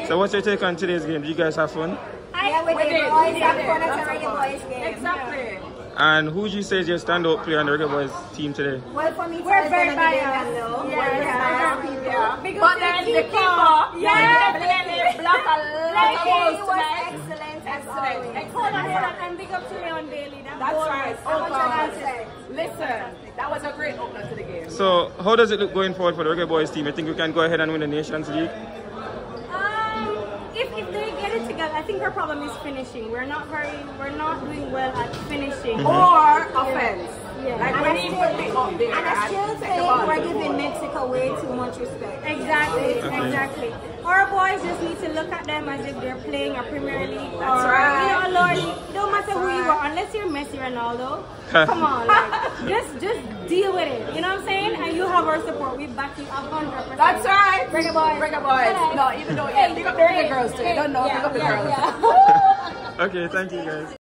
So what's your take on today's game? Did you guys have fun? Yeah, we did. Boys have fun at the Reggae Boys game. Exactly. And who would you say is your standout player on the Reggae Boys team today? Well, for me, We're very biased. Yeah. But then the keeper, definitely block a lot of goals tonight. Excellent. Hold on, and big up to Leon Bailey. That's right. Listen, that was a great opener to the game. So how does it look going forward for the Reggae Boys team? You think we can go ahead and win the Nations League? If they get it together, I think our problem is finishing. We're not doing well at finishing. Or offense. Yeah. Like we need to be up there. And I still think we're giving Mexico way too much respect. Exactly. Our boys just need to look at them as if they're playing a Premier League. That's right. You know, Lord, it don't matter who you are, unless you're Messi, Ronaldo. Come on, like, just deal with it. You know what I'm saying? And you have our support. We back you 100%. That's right. Reggae Boys. Reggae Boys. No, even though, yeah, pick up the Reggae girls too. Don't know, pick up the girls. Yeah. Okay, thank you guys.